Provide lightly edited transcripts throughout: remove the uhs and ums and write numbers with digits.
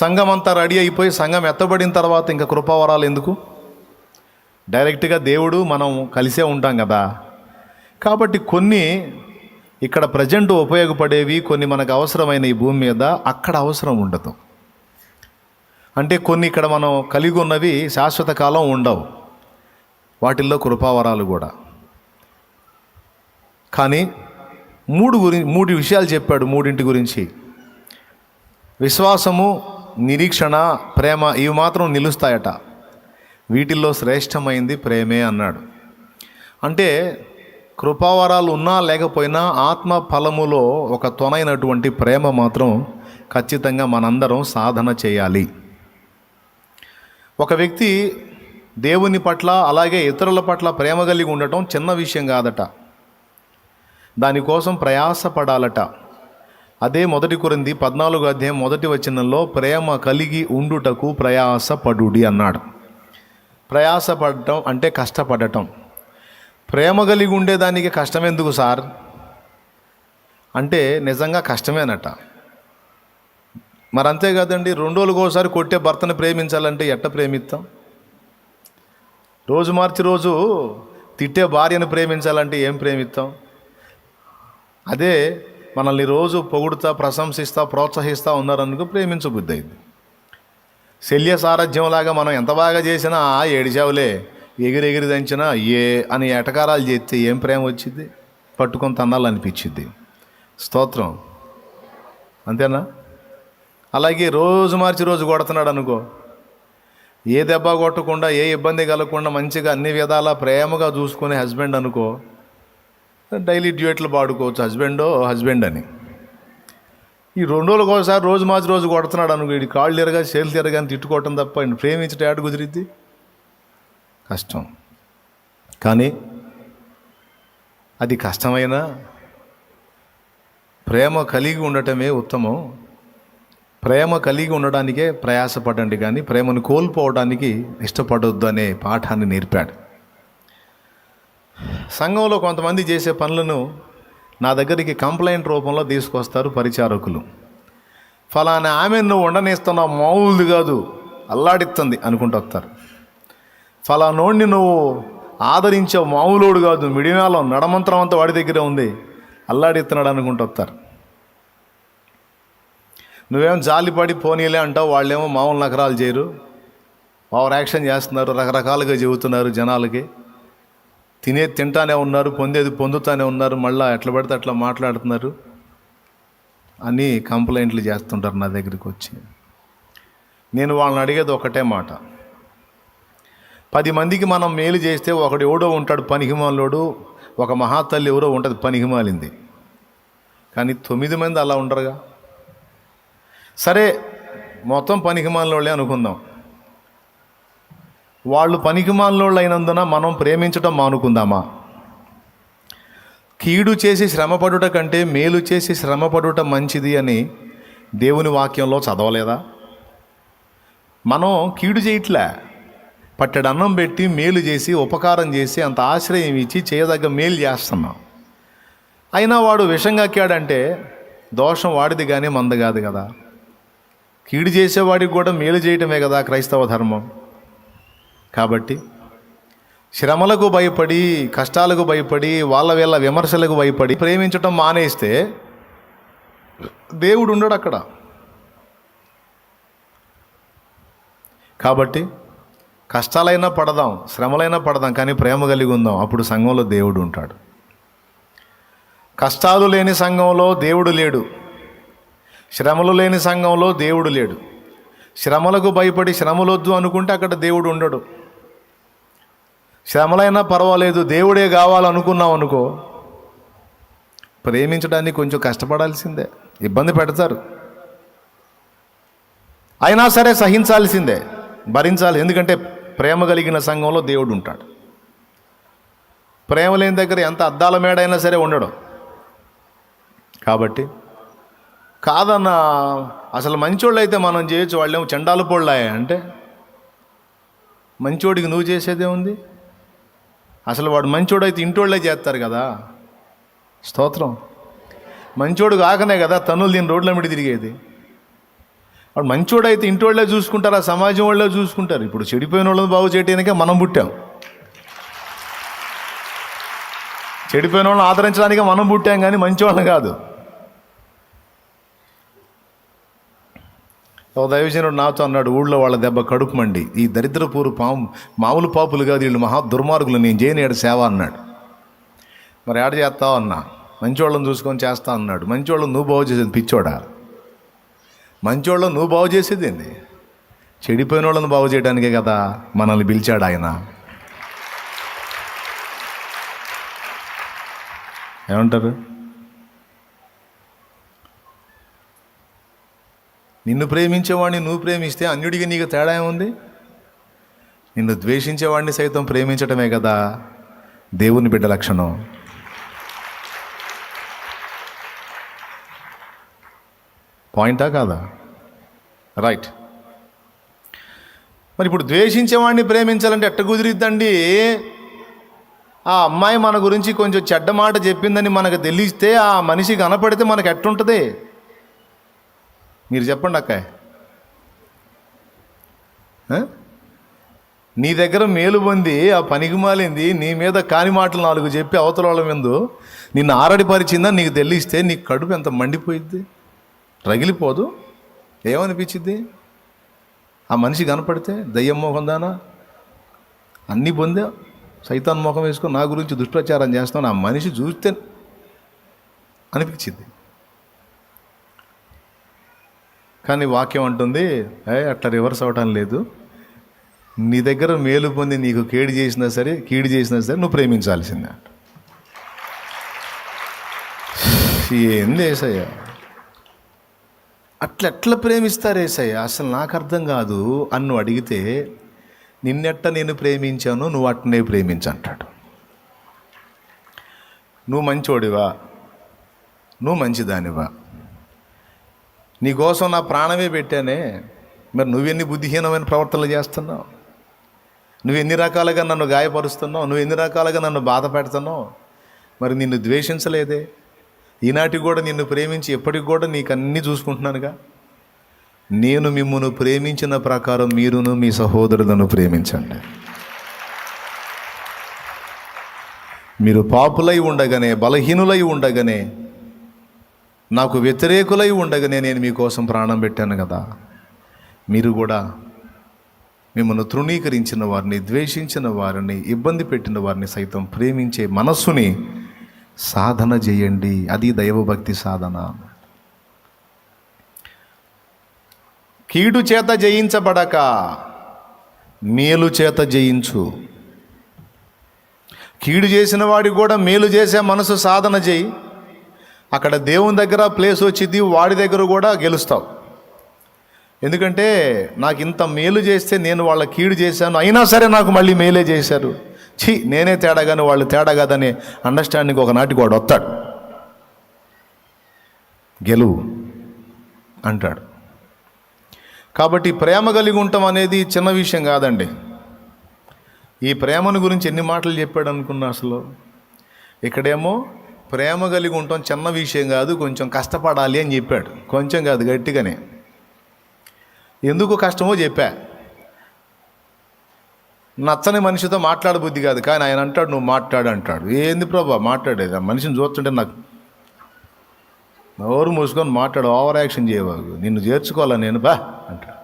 సంఘం అంతా రెడీ అయిపోయి సంఘం ఎత్తబడిన తర్వాత ఇంకా కృపావరాలు ఎందుకు? డైరెక్ట్గా దేవుడు మనం కలిసే ఉంటాం కదా. కాబట్టి కొన్ని ఇక్కడ ప్రజెంట్ ఉపయోగపడేవి, కొన్ని మనకు అవసరమైన ఈ భూమి మీద అక్కడ అవసరం ఉండదు. అంటే కొన్ని ఇక్కడ మనం కలిగి ఉన్నవి శాశ్వత కాలం ఉండవు, వాటిల్లో కృపావరాలు కూడా. కానీ మూడు విషయాలు చెప్పాడు. మూడింటి గురించి, విశ్వాసము, నిరీక్షణ, ప్రేమ, ఇవి మాత్రం నిలుస్తాయట. వీటిల్లో శ్రేష్టమైంది ప్రేమే అన్నాడు. అంటే కృపావరాలు ఉన్నా లేకపోయినా ఆత్మ ఫలములో ఒక తొనైనటువంటి ప్రేమ మాత్రం ఖచ్చితంగా మనందరం సాధన చేయాలి. ఒక వ్యక్తి దేవుని పట్ల అలాగే ఇతరుల పట్ల ప్రేమ కలిగి ఉండటం చిన్న విషయం కాదట. దానికోసం ప్రయాసపడాలట. అదే 1 కొరింథీ 14:1 ప్రేమ కలిగి ఉండుటకు ప్రయాసపడుడి అన్నాడు. ప్రయాసపడటం అంటే కష్టపడటం. ప్రేమ కలిగి ఉండేదానికి కష్టం ఎందుకు సార్ అంటే నిజంగా కష్టమేనట. మరి అంతే కదండి, 2 రోజులకోసారి కొట్టే భర్తను ప్రేమించాలంటే ఎట్ట ప్రేమిస్తాం? రోజు మార్చి రోజు తిట్టే భార్యను ప్రేమించాలంటే ఏం ప్రేమిస్తాం? అదే మనల్ని రోజు పొగుడుతా, ప్రశంసిస్తా, ప్రోత్సహిస్తూ ఉన్నారనుకో ప్రేమించబుద్ధి అయింది. శల్య సారథ్యంలాగా మనం ఎంత బాగా చేసినా ఏడిచావులే, ఎగిరెగిరి దంచినా ఏ అని ఎటకారాలు చేస్తే ఏం ప్రేమ వచ్చింది? పట్టుకొని తన్నాలనిపించింది. స్తోత్రం. అంతేనా? అలాగే రోజు మార్చి రోజు కొడుతున్నాడు అనుకో, ఏ దెబ్బ కొట్టకుండా, ఏ ఇబ్బంది కలగకుండా మంచిగా అన్ని విధాలా ప్రేమగా చూసుకునే హస్బెండ్ అనుకో, డైలీ డ్యూయట్లు పాడుకోవచ్చు హస్బెండ్ అని. ఈ 2 రోజులకోసారి రోజు మార్చి రోజు కొడుతున్నాడు అనుకో, ఇది కాళ్ళు తిరగా చేతులు తిరగా అని తిట్టుకోవటం తప్ప ప్రేమించడం ఏడు కుదిరిద్ది? కష్టం. కానీ అది కష్టమైనా ప్రేమ కలిగి ఉండటమే ఉత్తమం. ప్రేమ కలిగి ఉండడానికే ప్రయాసపడండి, కానీ ప్రేమను కోల్పోవడానికి ఇష్టపడొద్దు అనే పాఠాన్ని నేర్పాడు. సంఘంలో కొంతమంది చేసే పనులను నా దగ్గరికి కంప్లైంట్ రూపంలో తీసుకొస్తారు పరిచారకులు. ఫలానా ఆమె నువ్వు ఉండనిస్తున్నావు, మామూలుది కాదు, అల్లాడిస్తుంది అనుకుంటూ వస్తారు. ఫలానోడిని నువ్వు ఆదరించావు, మామూలోడు కాదు, మిడినాలో నడమంత్రం అంతా వాడి దగ్గరే ఉంది, అల్లాడిస్తున్నాడు అనుకుంటూ వస్తారు. నువ్వేమో జాలిపడి పోనీలే అంటావు, వాళ్ళేమో మామూలు నకరాలు చేయరు, ఓవర్ యాక్షన్ చేస్తున్నారు, రకరకాలుగా చెబుతున్నారు జనాలకి. తింటానే ఉన్నారు, పొందేది పొందుతానే ఉన్నారు, మళ్ళీ ఎట్లా పడితే అట్లా మాట్లాడుతున్నారు అని కంప్లైంట్లు చేస్తుంటారు నా దగ్గరికి వచ్చి. నేను వాళ్ళని అడిగేది ఒకటే మాట, 10 మందికి మనం మేలు చేస్తే ఒకడు ఎవడో ఉంటాడు పనికిమాలోడు, ఒక మహాతల్లి ఎవరో ఉంటుంది పనికిమాలింది. కానీ 9 మంది అలా ఉండరుగా. సరే మొత్తం పనికిమాలినోళ్ళే అనుకుందాం. వాళ్ళు పనికిమాలినోళ్ళు అయినందున మనం ప్రేమించడం మానుకుందామా? కీడు చేసి శ్రమపడుట కంటే మేలు చేసి శ్రమపడుట మంచిది అని దేవుని వాక్యంలో చదవలేదా? మనం కీడు చేయట్లే, పట్టెడు అన్నం పెట్టి మేలు చేసి ఉపకారం చేసి అంత ఆశ్రయం ఇచ్చి చేయదగ్గ మేలు చేస్తున్నాం. అయినా వాడు విషం కక్కాడంటే దోషం వాడిది కానీ మంద కాదు కదా. కీడు చేసేవాడికి కూడా మేలు చేయటమే కదా క్రైస్తవ ధర్మం. కాబట్టి శ్రమలకు భయపడి, కష్టాలకు భయపడి, వీళ్ళ విమర్శలకు భయపడి ప్రేమించటం మానేస్తే దేవుడు ఉండడు అక్కడ. కాబట్టి కష్టాలైనా పడదాం, శ్రమలైనా పడదాం, కానీ ప్రేమ కలిగి ఉందాం, అప్పుడు సంఘంలో దేవుడు ఉంటాడు. కష్టాలు లేని సంఘంలో దేవుడు లేడు, శ్రమలు లేని సంఘంలో దేవుడు లేడు. శ్రమలకు భయపడి శ్రమలొద్దు అనుకుంటే అక్కడ దేవుడు ఉండడు. శ్రమలైనా పర్వాలేదు, దేవుడే కావాలనుకున్నాం అనుకో, ప్రేమించడానికి కొంచెం కష్టపడాల్సిందే, ఇబ్బంది పెడతారు, అయినా సరే సహించాల్సిందే, భరించాలి. ఎందుకంటే ప్రేమ కలిగిన సంఘంలో దేవుడు ఉంటాడు. ప్రేమ లేని దగ్గర ఎంత అద్దాల మేడైనా సరే ఉండడు. కాబట్టి కాదన్న అసలు మంచోళ్ళు అయితే మనం చేయొచ్చు, వాళ్ళేమో చండాలు పొళ్ళాయా అంటే మంచోడికి నువ్వు చేసేదే ఉంది? అసలు వాడు మంచోడు అయితే ఇంటోళ్ళే చేస్తారు కదా. స్తోత్రం. మంచోడు కాకనే కదా తన్నులు దీని రోడ్ల మీద తిరిగేది. వాడు మంచోడైతే ఇంటి వాళ్ళే చూసుకుంటారు, ఆ సమాజం వాళ్ళే చూసుకుంటారు. ఇప్పుడు చెడిపోయిన వాళ్ళని బాగు చేయడానికే మనం పుట్టాం, చెడిపోయిన వాళ్ళని ఆదరించడానికే మనం పుట్టాం, కానీ మంచి వాళ్ళని కాదు. ఒక దైవజనుడు నాతో అన్నాడు, ఊళ్ళో వాళ్ళ దెబ్బ కడుపు మండి, ఈ దరిద్రపూరు మామూలు పాపులు కాదు వీళ్ళు, మహా దుర్మార్గులు, నేను చేయని ఏడు సేవ అన్నాడు. మరి ఏడ చేస్తావు అన్నా, మంచివాళ్ళని చూసుకొని చేస్తా అన్నాడు. మంచివాళ్ళని నువ్వు బాగు చేసేది పిచ్చోడా? మంచివాళ్ళని నువ్వు బాగు చేసేది ఏంది? చెడిపోయిన వాళ్ళని బాగు చేయడానికే కదా మనల్ని పిలిచాడు ఆయన. ఏమంటారు? నిన్ను ప్రేమించేవాడిని నువ్వు ప్రేమిస్తే అన్యుడికి నీకు తేడా ఏముంది? నిన్ను ద్వేషించేవాడిని సైతం ప్రేమించటమే కదా దేవుని బిడ్డ లక్షణం. పాయింటా కాదా? రైట్. మరి ఇప్పుడు ద్వేషించేవాడిని ప్రేమించాలంటే ఎట్ట కుదిరిద్దండి? ఆ అమ్మాయి మన గురించి కొంచెం చెడ్డ మాట చెప్పిందని మనకు తెలిస్తే, ఆ మనిషి కనపడితే మనకు ఎట్టుంటుంది? మీరు చెప్పండి అక్కాయ్. నీ దగ్గర మేలు పొంది ఆ పనికి మాలింది నీ మీద కాని మాటలు 4 చెప్పి అవతల వాళ్ళ మీద నిన్ను ఆరడిపరిచిందని నీకు తెలిస్తే నీకు కడుపు ఎంత మండిపోయిద్ది? రగిలిపోదు? ఏమనిపించిద్ది? ఆ మనిషి కనపడితే దయ్యం మోహం దానా, అన్నీ పొందా, సైతాన్ మోహం వేసుకొని నా గురించి దుష్ప్రచారం చేస్తాను, ఆ మనిషి చూస్తే అనిపించింది. కానీ వాక్యం అంటుంది, అట్లా రివర్స్ అవ్వటం లేదు. నీ దగ్గర మేలు పొంది నీకు కీడు చేసినా సరే నువ్వు ప్రేమించాల్సిందే. ఏంది ఏసయ్య, అట్లా ప్రేమిస్తారు ఏసయ్య? అసలు నాకు అర్థం కాదు అని నువ్వు అడిగితే, నిన్నెట్ట నేను ప్రేమించాను నువ్వు అట్టనే ప్రేమించంటాడు. నువ్వు మంచోడివా, నువ్వు మంచిదానివా, నీకోసం నా ప్రాణమే పెట్టానే, మరి నువ్వెన్ని బుద్ధిహీనమైన ప్రవర్తనలు చేస్తున్నావు, నువ్వెన్ని రకాలుగా నన్ను గాయపరుస్తున్నావు, నువ్వెన్ని రకాలుగా నన్ను బాధ పెడుతున్నావు. మరి నిన్ను ద్వేషించలేదే, ఈనాటికి కూడా నిన్ను ప్రేమించి ఎప్పటికి కూడా నీకు అన్నీ చూసుకుంటున్నానుగా. నేను మిమ్మును ప్రేమించిన ప్రకారం మీరును మీ సహోదరులను ప్రేమించండి. మీరు పాపులై ఉండగానే, బలహీనులై ఉండగానే, నాకు వ్యతిరేకులై ఉండగానే నేను మీకోసం ప్రాణం పెట్టాను కదా. మీరు కూడా మిమ్మల్ని తృణీకరించిన వారిని, ద్వేషించిన వారిని, ఇబ్బంది పెట్టిన వారిని సైతం ప్రేమించే మనస్సుని సాధన చేయండి. అది దైవభక్తి సాధన. కీడు చేత జయించబడక మేలు చేత జయించు. కీడు చేసిన వాడికి కూడా మేలు చేసే మనసు సాధన చేయి. అక్కడ దేవుని దగ్గర ప్లేస్ వచ్చింది, వాడి దగ్గర కూడా గెలుస్తావు. ఎందుకంటే నాకు ఇంత మేలు చేస్తే నేను వాళ్ళ కీడు చేశాను, అయినా సరే నాకు మళ్ళీ మేలే చేశారు, నేనే తేడా కానీ వాళ్ళు తేడా కాదని అండర్స్టాండింగ్ ఒకనాటికి వాడు వస్తాడు. గెలువు అంటాడు. కాబట్టి ప్రేమ కలిగి ఉండటం అనేది చిన్న విషయం కాదండి. ఈ ప్రేమను గురించి ఎన్ని మాటలు చెప్పాడు అనుకున్నా అసలు. ఇక్కడేమో ప్రేమ కలిగి ఉండటం చిన్న విషయం కాదు, కొంచెం కష్టపడాలి అని చెప్పాడు. కొంచెం కాదు, గట్టిగానే. ఎందుకు కష్టమో చెప్పా. నచ్చని మనిషితో మాట్లాడబుద్ధి కాదు, కానీ ఆయన అంటాడు నువ్వు మాట్లాడు అంటాడు. ఏంది ప్రభా మాట్లాడేది? ఆ మనిషిని చూస్తుంటే నాకు నోరు మూసుకొని మాట్లాడు, ఓవర్ యాక్షన్ చేయవాగు, నిన్ను చేర్చుకోవాలా నేను బా అంటాడు.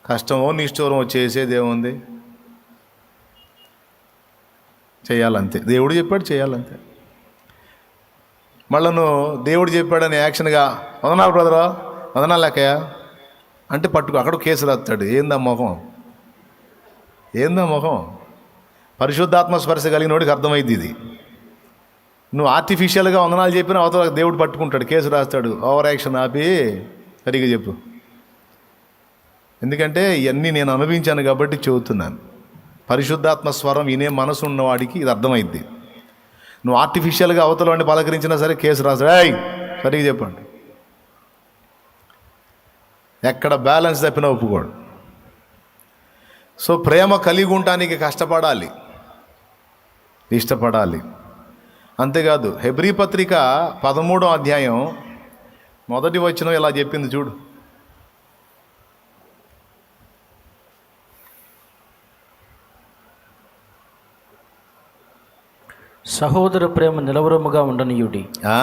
కష్టమో నిష్ఠూరమో చేసేది ఏముంది? చేయాలంతే. దేవుడు చెప్పాడు చేయాలంతే. మళ్ళీ నువ్వు దేవుడు చెప్పాడని యాక్షన్గా వదనాలు బ్రదరా, వదనాలు లేకయా అంటే పట్టుకు అక్కడ కేసు రాస్తాడు. ఏందా మొహం? పరిశుద్ధాత్మ స్పర్శ కలిగినోడికి అర్థమైంది ఇది. నువ్వు ఆర్టిఫిషియల్గా వందనాలు చెప్పినా అవతల దేవుడు పట్టుకుంటాడు, కేసు రాస్తాడు. ఓవర్ యాక్షన్ ఆపి సరిగ్గా చెప్పు. ఎందుకంటే ఇవన్నీ నేను అనుభవించాను కాబట్టి చెబుతున్నాను. పరిశుద్ధాత్మ స్వరం వినే మనసు ఉన్నవాడికి ఇది అర్థమైద్ది. నువ్వు ఆర్టిఫిషియల్గా అవతల వాడిని పలకరించినా సరే కేసు రాస్తాడు, సరిగ్గా చెప్పండి. ఎక్కడ బ్యాలెన్స్ తప్పినా ఒప్పుకోడు. సో ప్రేమ కలిగి ఉండటానికి కష్టపడాలి, ఇష్టపడాలి. అంతేకాదు హెబ్రీ పత్రిక 13వ అధ్యాయం 1వ వచనం ఇలా చెప్పింది చూడు. సహోదర ప్రేమ నిలవరముగా ఉండనీయుడి. ఆ?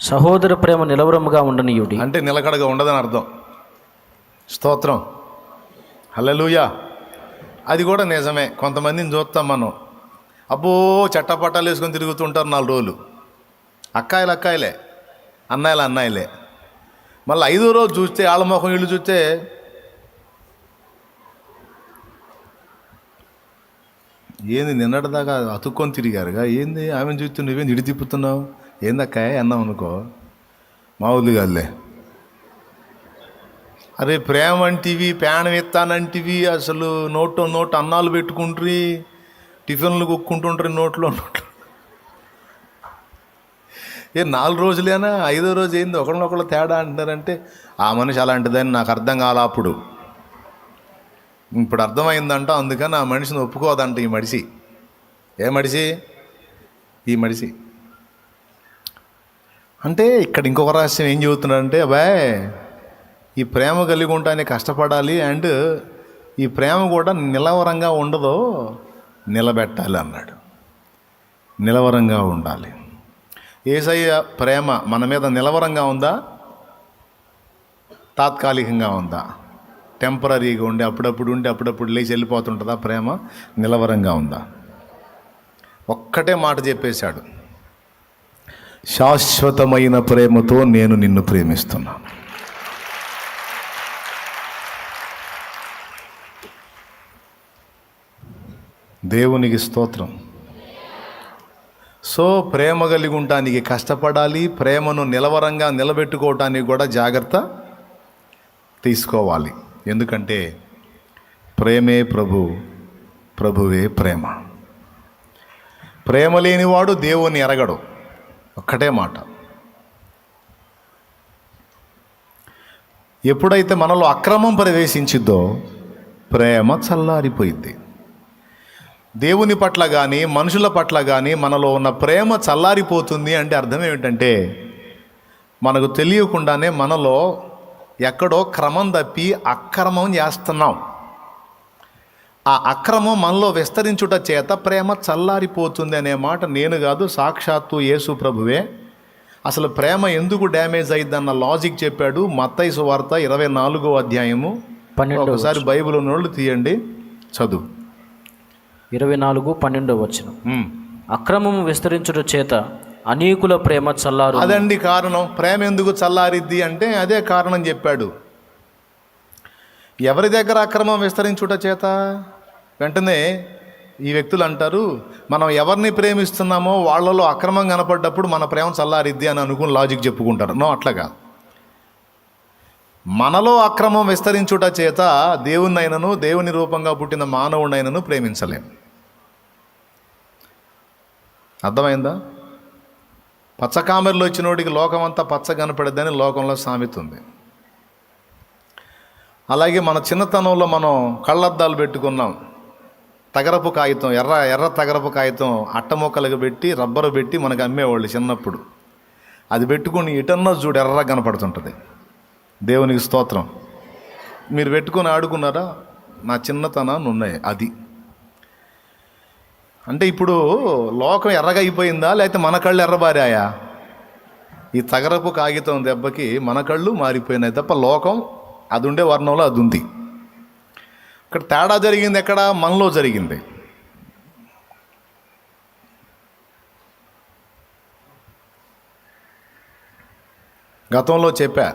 సహోదర ప్రేమ నిలవరముగా ఉండనీయుడి అంటే నిలకడగా ఉండదని అర్థం. స్తోత్రం, హల్లెలూయా. అది కూడా నిజమే. కొంతమందిని చూస్తాం మనం, అబ్బో చట్టపట్టాలు వేసుకొని తిరుగుతుంటారు 4 రోజులు. అక్కాయిలు అక్కాయిలే, అన్నయ్యలు అన్నయ్యలే. మళ్ళీ 5వ రోజు చూస్తే వాళ్ళ ముఖం వీళ్ళు చూస్తే ఏంది నిన్నటిదాకా అతుక్కొని తిరిగారుగా, ఏంది ఆమెను చూస్తే నువ్వేం ఇడి తిప్పుతున్నావు, ఏందక్కాయ అన్నావు అనుకో, మామూలు కాదులే. అరే ప్రేమ అంటివి, ప్రాణం ఎత్తానంటివి, అసలు నోటు అన్నాలు పెట్టుకుంటారు, టిఫిన్లు కొక్కుంటుంటారు నోట్లో. 4 రోజులేనా, 5వ రోజు ఏంది ఒకళ్ళనొకళ్ళు తేడా అంటున్నారంటే ఆ మనిషి అలాంటిదని నాకు అర్థం కాలే అప్పుడు. ఇప్పుడు అర్థమైందంట. అందుకని ఆ మనిషిని ఒప్పుకోదంట ఈ మనిషి. ఏ మనిషి? ఈ మనిషి. అంటే ఇక్కడ ఇంకొక రహస్యం ఏం చెబుతున్నాడంటే, అబ్బాయ్ ఈ ప్రేమ కలిగి ఉంటానే కష్టపడాలి, అండ్ ఈ ప్రేమ కూడా నిలవరంగా ఉండదో నిలబెట్టాలి అన్నాడు. నిలవరంగా ఉండాలి. యేసయ్య ప్రేమ మన మీద నిలవరంగా ఉందా, తాత్కాలికంగా ఉందా? టెంపరీగా ఉండి అప్పుడప్పుడు లేచి వెళ్ళిపోతుంటుందా ప్రేమ? నిలవరంగా ఉందా? ఒక్కటే మాట చెప్పేశాడు, శాశ్వతమైన ప్రేమతో నేను నిన్ను ప్రేమిస్తున్నాను. దేవునికి స్తోత్రం. సో ప్రేమ కలిగి ఉండటానికి కష్టపడాలి, ప్రేమను నిలవరంగా నిలబెట్టుకోవటానికి కూడా జాగ్రత్త తీసుకోవాలి. ఎందుకంటే ప్రేమే ప్రభు, ప్రభువే ప్రేమ. ప్రేమ లేనివాడు దేవుని ఎరగడు. ఒక్కటే మాట. ఎప్పుడైతే మనలో అక్రమం ప్రవేశించిద్దో ప్రేమ చల్లారిపోయింది. దేవుని పట్ల కానీ మనుషుల పట్ల కానీ మనలో ఉన్న ప్రేమ చల్లారిపోతుంది అంటే అర్థం ఏమిటంటే, మనకు తెలియకుండానే మనలో ఎక్కడో క్రమం తప్పి అక్రమం చేస్తున్నాం. ఆ అక్రమం మనలో విస్తరించుట చేత ప్రేమ చల్లారిపోతుంది అనే మాట నేను కాదు, సాక్షాత్తు యేసు ప్రభువే. అసలు ప్రేమ ఎందుకు డ్యామేజ్ అయ్యిద్దన్న లాజిక్ చెప్పాడు. మత్తయి సువార్త 24వ అధ్యాయము 12. ఒకసారి బైబిల్ ఉన్నోళ్ళు తీయండి, చదువు. 24:12 వచనం. అక్రమము విస్తరించుట చేత అనేకుల ప్రేమ చల్లారు. అదండి కారణం. ప్రేమ ఎందుకు చల్లారిద్ది అంటే అదే కారణం చెప్పాడు. ఎవరి దగ్గర అక్రమం విస్తరించుట చేత? వెంటనే ఈ వ్యక్తులు అంటారు, మనం ఎవరిని ప్రేమిస్తున్నామో వాళ్ళలో అక్రమం కనపడ్డప్పుడు మన ప్రేమ చల్లారిద్ది అని అనుకుని లాజిక్ చెప్పుకుంటారు. నో, అట్లాగా. మనలో అక్రమం విస్తరించుట చేత దేవుణ్ణైనను దేవుని రూపంగా పుట్టిన మానవుడైనను ప్రేమించలేం. అర్థమైందా? పచ్చకామెరలో వచ్చినోడికి లోకమంతా పచ్చ కనపడద్దని లోకంలో సామెత ఉంది. అలాగే మన చిన్నతనంలో మనం కళ్ళద్దాలు పెట్టుకున్నాం. తగరపు కాగితం, ఎర్ర తగరపు కాగితం అట్టమొక్కలకు పెట్టి రబ్బరు పెట్టి మనకు అమ్మేవాళ్ళు చిన్నప్పుడు. అది పెట్టుకుని ఇటన్నా చూడు ఎర్ర కనపడుతుంటుంది. దేవునికి స్తోత్రం. మీరు పెట్టుకొని ఆడుకున్నారా? నా చిన్నతనాన్ని ఉన్నాయి. అది అంటే ఇప్పుడు లోకం ఎర్రగా అయిపోయిందా, లేకపోతే మన కళ్ళు ఎర్రబారాయా? ఈ తగరపు కాగితం దెబ్బకి మన కళ్ళు మారిపోయినాయి తప్ప లోకం అది ఉండే వర్ణంలో అది ఉంది. ఇక్కడ తేడా జరిగింది ఎక్కడ? మనలో జరిగింది. గతంలో చెప్పా,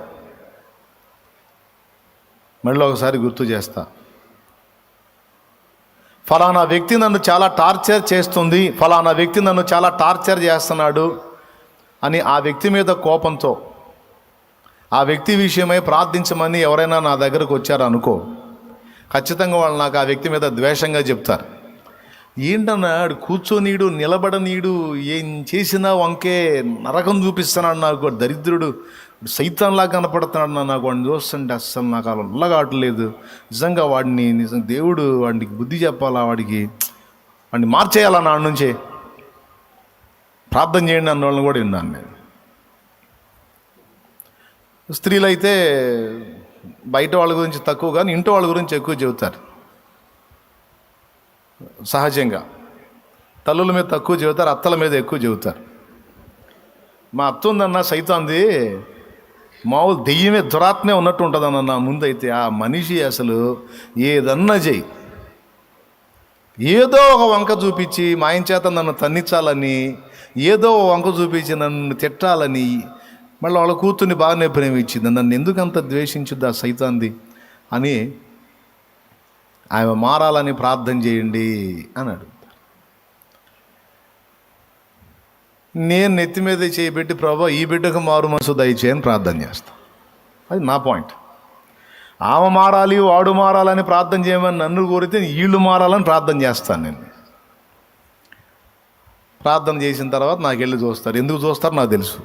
మళ్ళీ ఒకసారి గుర్తు చేస్తా. ఫలానా వ్యక్తి నన్ను చాలా టార్చర్ చేస్తుంది, ఫలానా వ్యక్తి నన్ను చాలా టార్చర్ చేస్తున్నాడు అని ఆ వ్యక్తి మీద కోపంతో ఆ వ్యక్తి విషయమై ప్రార్థించమని ఎవరైనా నా దగ్గరకు వచ్చారనుకో, ఖచ్చితంగా వాళ్ళు నాకు ఆ వ్యక్తి మీద ద్వేషంగా చెప్తారు. ఏంటన్నాడు, కూర్చోనీడు, నిలబడనీడు, ఏం చేసినా వంకే నరకం చూపిస్తున్నాడు నాకు, దరిద్రుడు సైతాన్లా కనపడుతున్నాడు నాకు. వాడిని చూస్తుంటే అస్సలు నాకు అలా ఉల్లగాటలేదు. నిజంగా వాడిని దేవుడు వాడికి బుద్ధి చెప్పాలా, వాడిని మార్చేయాలా, నా నుంచే ప్రార్థన చేయండి అన్న వాళ్ళని కూడా విన్నాను నేను. స్త్రీలైతే బయట వాళ్ళ గురించి తక్కువ కానీ ఇంట్లో వాళ్ళ గురించి ఎక్కువ చెబుతారు సహజంగా. తల్లుల మీద తక్కువ చెబుతారు, అత్తల మీద ఎక్కువ చెబుతారు. మా అత్త ఉందన్న సైతాంది, మామూలు దెయ్యమే దురాత్మే ఉన్నట్టు ఉంటుందన్న ముందైతే. ఆ మనిషి అసలు ఏదన్నా చెయ్యి, ఏదో ఒక వంక చూపించి మా ఆయన చేత నన్ను తన్నించాలని, ఏదో ఒక వంక చూపించి నన్ను తిట్టాలని, మళ్ళీ వాళ్ళ కూతుర్ని బాగానే ప్రేమించింది, నన్ను ఎందుకు అంత ద్వేషించుద్ది ఆ సైతాంది అని ఆమె మారాలని ప్రార్థన చేయండి అని అడుగుతారు. నేను నెత్తి మీద చేయబెట్టి ప్రభా ఈ బిడ్డకు మారు మనసు దయచేయని ప్రార్థన చేస్తాను. అది నా పాయింట్. ఆమె మారాలి, వాడు మారాలని ప్రార్థన చేయమని నన్ను కోరితే వీళ్ళు మారాలని ప్రార్థన చేస్తాను. నేను ప్రార్థన చేసిన తర్వాత నాకు వెళ్ళి చూస్తారు. ఎందుకు చూస్తారు నాకు తెలుసు.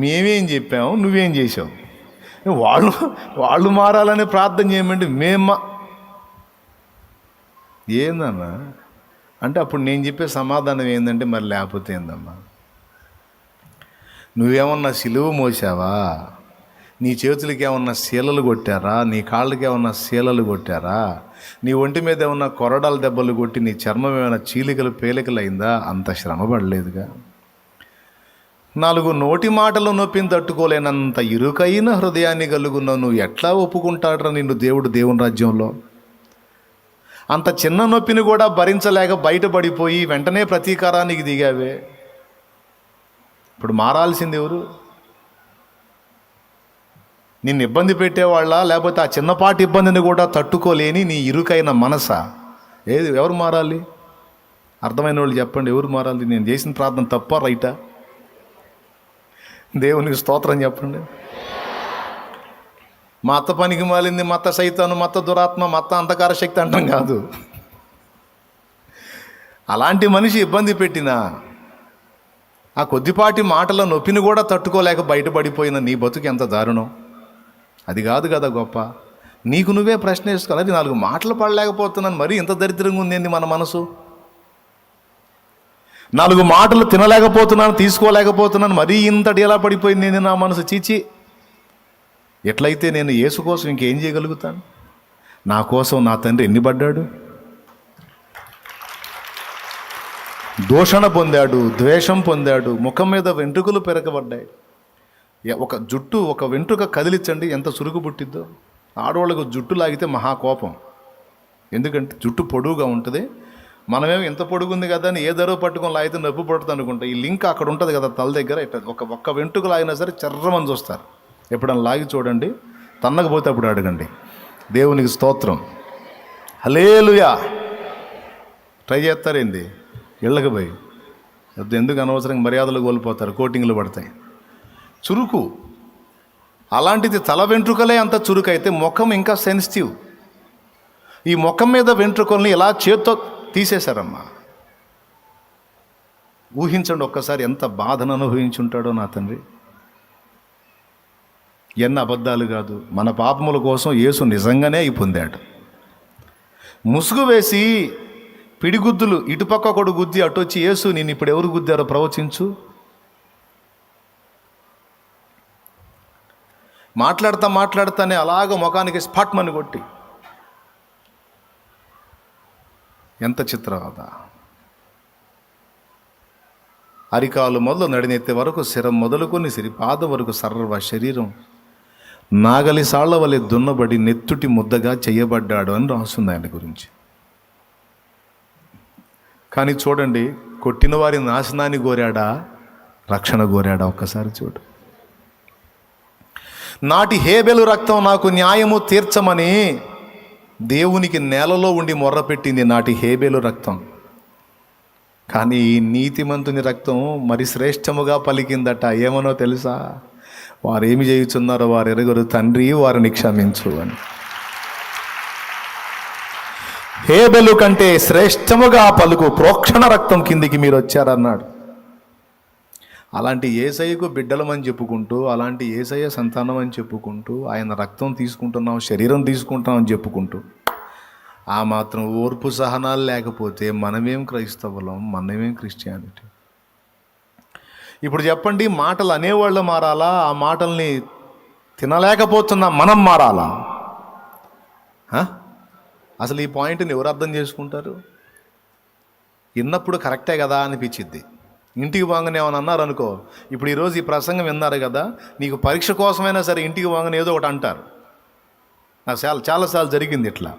మేమేం చెప్పాము, నువ్వేం చేసావు. వాళ్ళు మారాలని ప్రార్థన చేయమంటే ఏందన్నా అంటే అప్పుడు నేను చెప్పే సమాధానం ఏంటంటే, మరి లేకపోతే ఏందమ్మా, నువ్వేమన్నా సిలువ మోసావా, నీ చేతులకి ఏమన్నా శీలలు కొట్టారా, నీ కాళ్ళకి ఏమన్నా శీలలు కొట్టారా, నీ ఒంటి మీద ఏమన్నా కొరడాల దెబ్బలు కొట్టి నీ చర్మం ఏమైనా చీలికలు పేలికలు అయిందా? అంత శ్రమ పడలేదుగా. 4 నోటి మాటలు నొప్పిని తట్టుకోలేనంత ఇరుకైన హృదయాన్ని కలుగున్నావు, నువ్వు ఎట్లా ఒప్పుకుంటాడ్రా నిన్ను దేవుని రాజ్యంలో? అంత చిన్న నొప్పిని కూడా భరించలేక బయటపడిపోయి వెంటనే ప్రతీకారానికి దిగావే. ఇప్పుడు మారాల్సింది ఎవరు? నిన్ను ఇబ్బంది పెట్టేవాళ్ళ, లేకపోతే ఆ చిన్నపాటి ఇబ్బందిని కూడా తట్టుకోలేని నీ ఇరుకైన మనసా? ఎవరు మారాలి? అర్థమైన వాళ్ళు చెప్పండి, ఎవరు మారాలి? నేను చేసిన ప్రార్థన తప్ప రైటా? దేవునికి స్తోత్రం చెప్పండి. మా అత్త పనికి మాలింది, మా అత్త సైతాను, మా అత్త దురాత్మ, మా అత్త అంధకార శక్తి అంటాం కాదు. అలాంటి మనిషి ఇబ్బంది పెట్టినా ఆ కొద్దిపాటి మాటల నొప్పిని కూడా తట్టుకోలేక బయటపడిపోయిన నీ బతుకు ఎంత దారుణం. అది కాదు కదా గొప్ప. నీకు నువ్వే ప్రశ్న వేసుకోవాలి. అది 4 మాటలు పడలేకపోతున్నాను, మరీ ఇంత దరిద్రంగా ఉంది మన మనసు. 4 మాటలు తినలేకపోతున్నాను, తీసుకోలేకపోతున్నాను, మరీ ఇంతటి ఎలా పడిపోయింది నేను నా మనసు. చీచి, ఎట్లయితే నేను యేసు కోసం ఇంకేం చేయగలుగుతాను? నా కోసం నా తండ్రి ఎన్ని పడ్డాడు, దూషణ పొందాడు, ద్వేషం పొందాడు, ముఖం మీద వెంట్రుకలు పెరగబడ్డాయి. ఒక వెంట్రుక కదిలించండి ఎంత సురుకు పుట్టిద్దో. ఆడవాళ్ళకు జుట్టు లాగితే మహాకోపం, ఎందుకంటే జుట్టు పొడుగుగా ఉంటుంది. మనమేమో ఎంత పొడుగుంది కదా అని ఏ దరవ పట్టుకొని లాగితే నొప్పి పడుతుంది అనుకుంటా. ఈ లింక్ అక్కడ ఉంటుంది కదా తల దగ్గర, ఇట్లా ఒక్క వెంట్రుక లాగినా సరే చర్రమని చూస్తారు. ఎప్పుడన్నా లాగి చూడండి, తన్నకపోతే అప్పుడు అడగండి. దేవునికి స్తోత్రం, హల్లెలూయా. ట్రై చేస్తారేంది? ఇళ్ళకి పోయి ఎందుకు అనవసరంగా మర్యాదలు కోల్పోతారు, కోటింగ్లు పడతాయి. చురుకు అలాంటిది. తల వెంట్రుకలే అంత చురుకు అయితే ముఖం ఇంకా సెన్సిటివ్. ఈ ముఖం మీద వెంట్రుకల్ని ఇలా చేత్తో తీసేశారమ్మా. ఊహించండి ఒక్కసారి ఎంత బాధను అనుభవించుంటాడో నా తండ్రి. ఎన్ని అబద్ధాలు కాదు, మన పాపముల కోసం యేసు నిజంగానే అయి పొందాడు. ముసుగు వేసి పిడిగుద్దులు ఇటుపక్క ఒకడు గుద్ది అటు వచ్చి, యేసు నేను ఇప్పుడు ఎవరు గుద్దారో ప్రవచించు. మాట్లాడతానే అలాగ ముఖానికి స్పాట్మని కొట్టి, ఎంత చిత్రవద. అరికాలు మొదలు నడినెత్తే వరకు, శిరం మొదలుకొని సిరిపాద వరకు సర్వ శరీరం నాగలి సాళ్ల వలె దున్నబడి నెత్తుటి ముద్దగా చేయబడ్డాడు అని రాస్తుంది ఆయన గురించి. కానీ చూడండి, కొట్టిన వారి నాశనాన్ని కోరాడా, రక్షణ కోరాడా? ఒక్కసారి చూడు. నాటి హేబెలు రక్తం నాకు న్యాయము తీర్చమని దేవునికి నేలలో ఉండి మొర్రపెట్టింది నాటి హేబెలు రక్తం. కానీ ఈ నీతిమంతుని రక్తం మరి శ్రేష్టముగా పలికిందట. ఏమనో తెలుసా? వారేమి చేయుచున్నారో వారు ఎరుగరు, తండ్రి వారిని క్షమించు అని. హేబెలు కంటే శ్రేష్టముగా పలుకు ప్రోక్షణ రక్తం కిందికి మీరు వచ్చారన్నాడు. అలాంటి యేసయ్యకు బిడ్డలమని చెప్పుకుంటూ, అలాంటి యేసయ్య సంతానం అని చెప్పుకుంటూ, ఆయన రక్తం తీసుకుంటున్నాం, శరీరం తీసుకుంటాం అని చెప్పుకుంటూ, ఆ మాత్రం ఓర్పు సహనాలు లేకపోతే మనమేం క్రైస్తవులం, మనమేం క్రిస్టియానిటీ? ఇప్పుడు చెప్పండి, మాటలు అనేవాళ్ళు మారాలా, ఆ మాటల్ని తినలేకపోతున్నా మనం మారాలా? అసలు ఈ పాయింట్ని ఎవరు అర్థం చేసుకుంటారు? విన్నప్పుడు కరెక్టే కదా అనిపించిద్ది. ఇంటికి పోగానే ఏమైనా అన్నారనుకో, ఇప్పుడు ఈరోజు ఈ ప్రసంగం విన్నారు కదా, నీకు పరీక్ష కోసమైనా సరే ఇంటికి పోగానే ఏదో ఒకటి అంటారు. నాకు చాలాసార్లు జరిగింది ఇట్లా.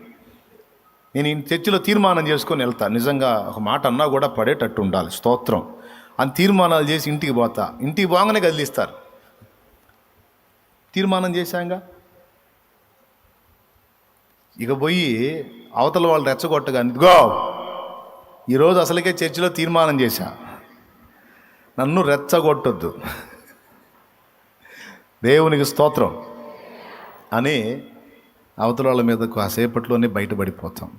నేను ఈ చర్చిలో తీర్మానం చేసుకొని వెళ్తాను, నిజంగా ఒక మాట అన్నా కూడా పడేటట్టు ఉండాలి, స్తోత్రం అని తీర్మానాలు చేసి ఇంటికి పోతా. ఇంటికి పోగానే కదిలిస్తారు. తీర్మానం చేశాంగా, ఇక పోయి అవతల వాళ్ళు రెచ్చగొట్టగానే, ఇదిగో ఈరోజు అసలుకే చర్చిలో తీర్మానం చేశా, నన్ను రెచ్చగొట్టొద్దు, దేవునికి స్తోత్రం అని అవతల వాళ్ళ మీద కాసేపట్లోనే బయటపడిపోతాం.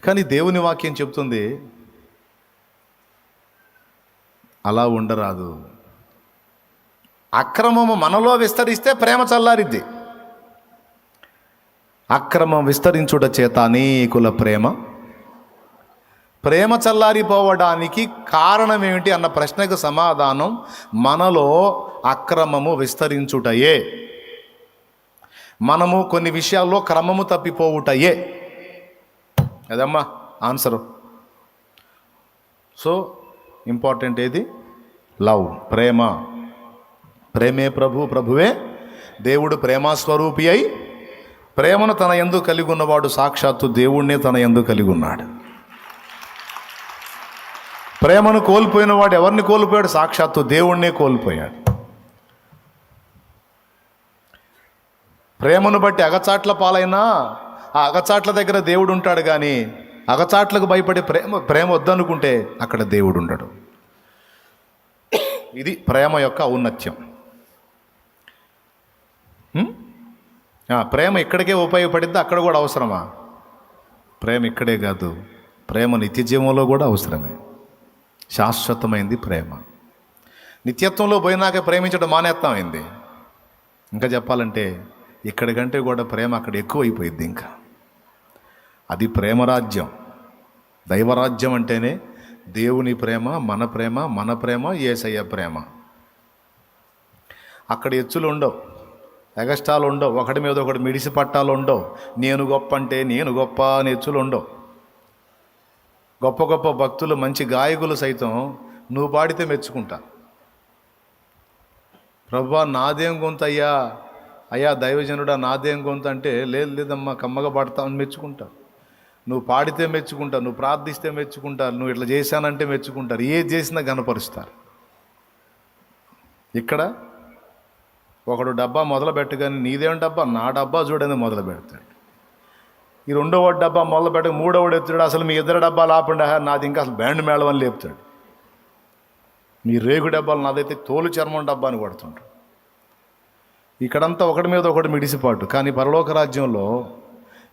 కానీ దేవుని వాక్యం చెప్తుంది అలా ఉండరాదు. అక్రమము మనలో విస్తరిస్తే ప్రేమ చల్లారిద్ది. అక్రమం విస్తరించుట చేత అనేకుల ప్రేమ చల్లారిపోవడానికి కారణం ఏమిటి అన్న ప్రశ్నకు సమాధానం మనలో అక్రమము విస్తరించుటయే, మనము కొన్ని విషయాల్లో క్రమము తప్పిపోవుటయే. అదమ్మా ఆన్సరు. సో ఇంపార్టెంట్ ఏది? లవ్, ప్రేమే ప్రభువే దేవుడు ప్రేమస్వరూపి అయి ప్రేమను తన యందు కలిగి ఉన్నవాడు సాక్షాత్తు దేవుణ్ణే తన యందు కలిగి ఉన్నాడు. ప్రేమను కోల్పోయిన వాడు ఎవరిని కోల్పోయాడు? సాక్షాత్తు దేవుణ్ణే కోల్పోయాడు. ప్రేమను బట్టి అగచాట్ల పాలైనా ఆ అగచాట్ల దగ్గర దేవుడు ఉంటాడు, కానీ అగచాట్లకు భయపడి ప్రేమ వద్దనుకుంటే అక్కడ దేవుడు ఉండడు. ఇది ప్రేమ యొక్క ఔన్నత్యం. ప్రేమ ఇక్కడికే ఉపయోగపడిద్ది, అక్కడ కూడా అవసరమా? ప్రేమ ఇక్కడే కాదు, ప్రేమ నిత్య జీవంలో కూడా అవసరమే. శాశ్వతమైంది ప్రేమ. నిత్యత్వంలో పోయినాక ప్రేమించడం మానేస్తామైంది. ఇంకా చెప్పాలంటే ఇక్కడికంటే కూడా ప్రేమ అక్కడ ఎక్కువైపోయింది. ఇంకా అది ప్రేమరాజ్యం. దైవరాజ్యం అంటేనే దేవుని ప్రేమ, మన ప్రేమ యేసయ్య ప్రేమ. అక్కడ ఎచ్చులు ఉండవు, ఎగస్టాలు ఉండవు, ఒకటి మీద ఒకటి మిడిసి పట్టాలు ఉండవు. నేను గొప్ప అంటే నేను గొప్ప అని ఎచ్చులు ఉండవు. గొప్ప గొప్ప భక్తులు, మంచి గాయకులు సైతం నువ్వు పాడితే మెచ్చుకుంటా. ప్రభువా నాదేం గొంతు అయ్యా దైవజనుడా నాదేం గొంతు అంటే, లేదమ్మా కమ్మగా పాడతామని మెచ్చుకుంటారు. నువ్వు పాడితే మెచ్చుకుంటారు, నువ్వు ప్రార్థిస్తే మెచ్చుకుంటారు, నువ్వు ఇట్లా చేశానంటే మెచ్చుకుంటారు, ఏది చేసినా గనపరుస్తారు. ఇక్కడ ఒకడు డబ్బా మొదలు పెట్టగానే నీదేం డబ్బా, నా డబ్బా చూడని మొదలు పెడతాడు. ఈ రెండవ డబ్బా మొదలు పెట్టక మూడవడు ఎత్తాడు, అసలు మీ ఇద్దరు డబ్బాలు ఆపండి, నాది ఇంకా అసలు బ్యాండ్ మేళం అని లేపుతాడు. మీ రేగు డబ్బాలు, నాదైతే తోలు చర్మం డబ్బా అని కొడుతుంటాడు. ఇక్కడంతా ఒకటి మీద ఒకటి మిడిసిపాటు. కానీ పరలోక రాజ్యంలో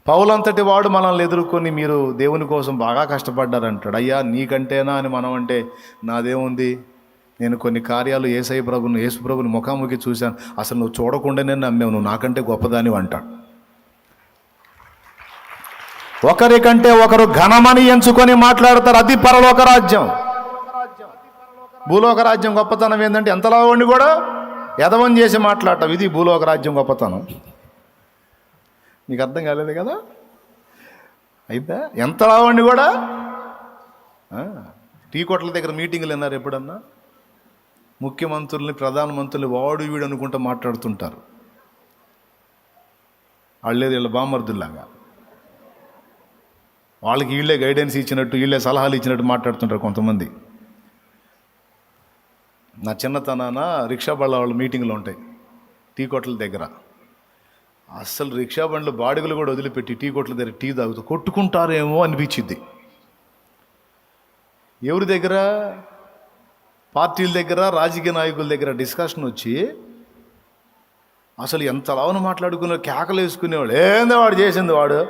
పౌలంతటి వాడు మనల్ని ఎదుర్కొని మీరు దేవుని కోసం బాగా కష్టపడ్డారంటాడు. అయ్యా నీకంటేనా అని మనం అంటే, నాదేముంది, నేను కొన్ని కార్యాలు యేసు ప్రభుని ముఖాముఖి చూశాను, అసలు నువ్వు చూడకుండానే నమ్మావు, నువ్వు నాకంటే గొప్పదాని అంటాడు. ఒకరికంటే ఒకరు ఘనమని ఎంచుకొని మాట్లాడతారు. అది పరలోక రాజ్యం. భూలోక రాజ్యం గొప్పతనం ఏంటంటే ఎంతలా ఉండి కూడా ఎదవం చేసి మాట్లాడటం. ఇది భూలోక రాజ్యం గొప్పతనం. నీకు అర్థం కాలేదు కదా? అయితే ఎంతలా ఉండి కూడా టీ కొట్ల దగ్గర మీటింగులు విన్నారు ఎప్పుడన్నా? ముఖ్యమంత్రుల్ని, ప్రధానమంత్రుల్ని వాడు వీడు అనుకుంటూ మాట్లాడుతుంటారు. వాళ్ళేది వీళ్ళ బామర్దుల్లాగా, వాళ్ళకి వీళ్ళే గైడెన్స్ ఇచ్చినట్టు, వీళ్ళే సలహాలు ఇచ్చినట్టు మాట్లాడుతుంటారు కొంతమంది. నా చిన్నతనాన రిక్షా బండ్ల వాళ్ళ మీటింగ్లు ఉంటాయి టీ కొట్ల దగ్గర. అస్సలు రిక్షా బండ్లు బాడుగులు కూడా వదిలిపెట్టి టీ కొట్ల దగ్గర టీ తాగుతూ కొట్టుకుంటారేమో అనిపించింది. ఎవరి దగ్గర? పార్టీల దగ్గర, రాజకీయ నాయకుల దగ్గర డిస్కషన్ వచ్చి అసలు ఎంత లావును మాట్లాడుకునే, కేకలు వేసుకునేవాడు, ఏందో వాడు చేసింది వాడు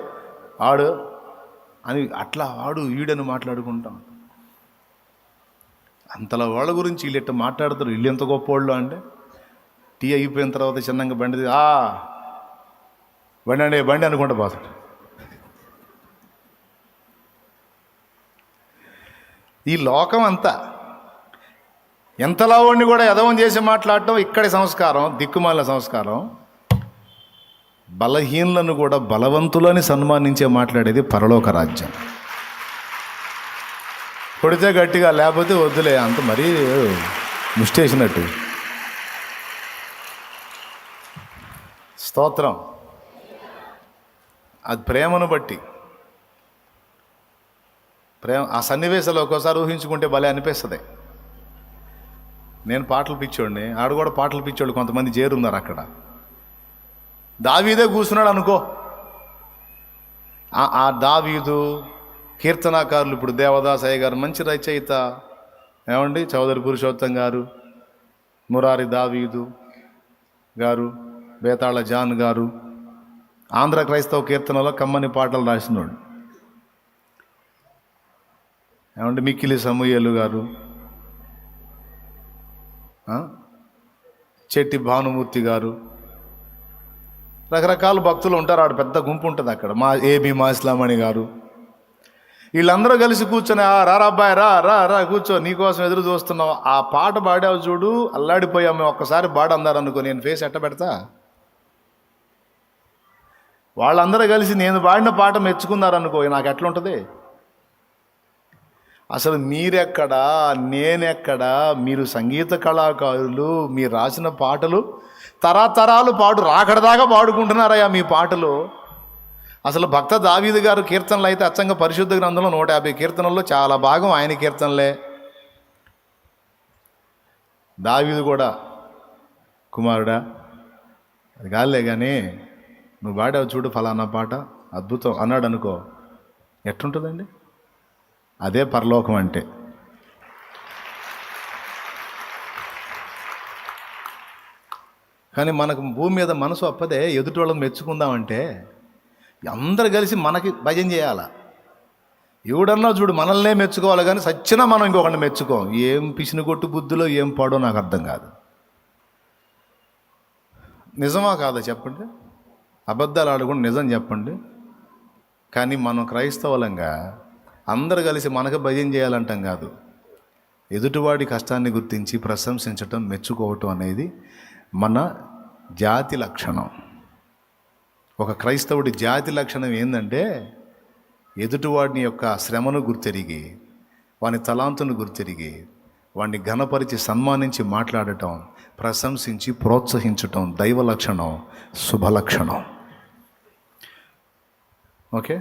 అని, అట్లా వాడు వీడని మాట్లాడుకుంటాం. అంతలా వాళ్ళ గురించి వీళ్ళు ఎట్లా మాట్లాడతారు, వీళ్ళు ఎంత గొప్పవాళ్ళు అంటే, టీ అయిపోయిన తర్వాత చిన్నగా బండి బండి అనుకుంటా పోతాడు. ఈ లోకం అంతా ఎంతలా ఉండి కూడా ఎదవం చేసి మాట్లాడటం ఇక్కడి సంస్కారం, దిక్కుమాలిన సంస్కారం. బలహీనులను కూడా బలవంతులని సన్మానించే మాట్లాడేది పరలోక రాజ్యం. కొడితే గట్టిగా, లేకపోతే వద్దులే, అంత మరీ ముష్టేసినట్టు. స్తోత్రం. అది ప్రేమను బట్టి. ప్రేమ ఆ సన్నివేశాలు ఒక్కోసారి ఊహించుకుంటే భలే అనిపిస్తుంది. నేను పాటలు పిచ్చోడిని, ఆడు కూడా పాటలు పిచ్చోడు కొంతమంది చేరున్నారు అక్కడ. దావీదే కూర్చున్నాడు అనుకో, ఆ దావీదు కీర్తనాకారులు, ఇప్పుడు దేవదాసయ్య గారు మంచి రచయిత, ఏమండి, చౌదరి పురుషోత్తం గారు, మురారి దావీదు గారు, బేతాళ జాన్ గారు, ఆంధ్ర క్రైస్తవ కీర్తనలో కమ్మని పాటలు రాసినోడు. ఏమంటే మిక్కిలి సమూయేలు గారు, చెట్టి భానుమూర్తి గారు, రకరకాల భక్తులు ఉంటారు. ఆడ పెద్ద గుంపు ఉంటుంది అక్కడ. ఏబి మాస్లామణి గారు, వీళ్ళందరూ కలిసి కూర్చొని, రారా అబ్బాయి, రా రా రా కూర్చో, నీకోసం ఎదురు చూస్తున్నావు. ఆ పాట పాడావు చూడు, అల్లాడిపోయావు మేము, ఒక్కసారి పాట అన్నారనుకో, నేను ఫేస్ ఎట్ట పెడతా? వాళ్ళందరూ కలిసి నేను పాడిన పాట మెచ్చుకున్నారనుకో, నాకు ఎట్లుంటుంది? అసలు మీరెక్కడా, నేనెక్కడా? మీరు సంగీత కళాకారులు, మీరు రాసిన పాటలు తరతరాలు రాకడదాకా పాడుకుంటున్నారయ్యా మీ పాటలు. అసలు భక్త దావీదు గారు కీర్తనలు అయితే అచ్చంగా పరిశుద్ధ గ్రంథంలో 150 కీర్తనల్లో చాలా భాగం ఆయన కీర్తనలే. దావీదు కూడా, కుమారుడా, అది కాదులే కానీ నువ్వు పాడావు చూడు ఫలానా పాట అద్భుతం అన్నాడు అనుకో, ఎట్లుంటుందండి? అదే పరలోకం అంటే. కానీ మనకు భూమి మీద మనసు అప్పదే, ఎదుటి వాళ్ళని మెచ్చుకుందామంటే అందరు కలిసి మనకి భజన చేయాల. ఎవడన్నా చూడు మనల్నే మెచ్చుకోవాలి, కానీ సచ్చినా మనం ఇంకొకరిని మెచ్చుకోం. ఏం పిసిన కొట్టు బుద్ధిలో ఏం పాడో నాకు అర్థం కాదు. నిజమా కాదా చెప్పండి? అబద్ధాలు ఆడకుండా నిజం చెప్పండి. కానీ మనం క్రైస్తవులంగా అందరు కలిసి మనకు భజన చేయాలంటాం కాదు. ఎదుటివాడి కష్టాన్ని గుర్తించి ప్రశంసించటం, మెచ్చుకోవటం అనేది మన జాతి లక్షణం. ఒక క్రైస్తవుడి జాతి లక్షణం ఏంటంటే, ఎదుటివాడిని యొక్క శ్రమను గుర్తెరిగి, వాని తలాంతును గుర్తెరిగి, వాడిని ఘనపరిచి సన్మానించి మాట్లాడటం, ప్రశంసించి ప్రోత్సహించటం దైవ లక్షణం, శుభలక్షణం. ఓకే,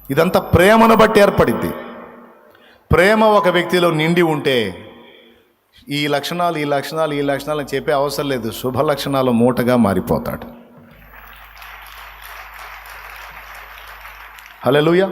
ఇదంతా ప్రేమను బట్టి ఏర్పడింది. ప్రేమ ఒక వ్యక్తిలో నిండి ఉంటే ఈ లక్షణాలు ఈ లక్షణాలు ఈ లక్షణాలు అని చెప్పే అవసరం లేదు. శుభ లక్షణాల మూటగా మారిపోతాడు. హల్లెలూయా.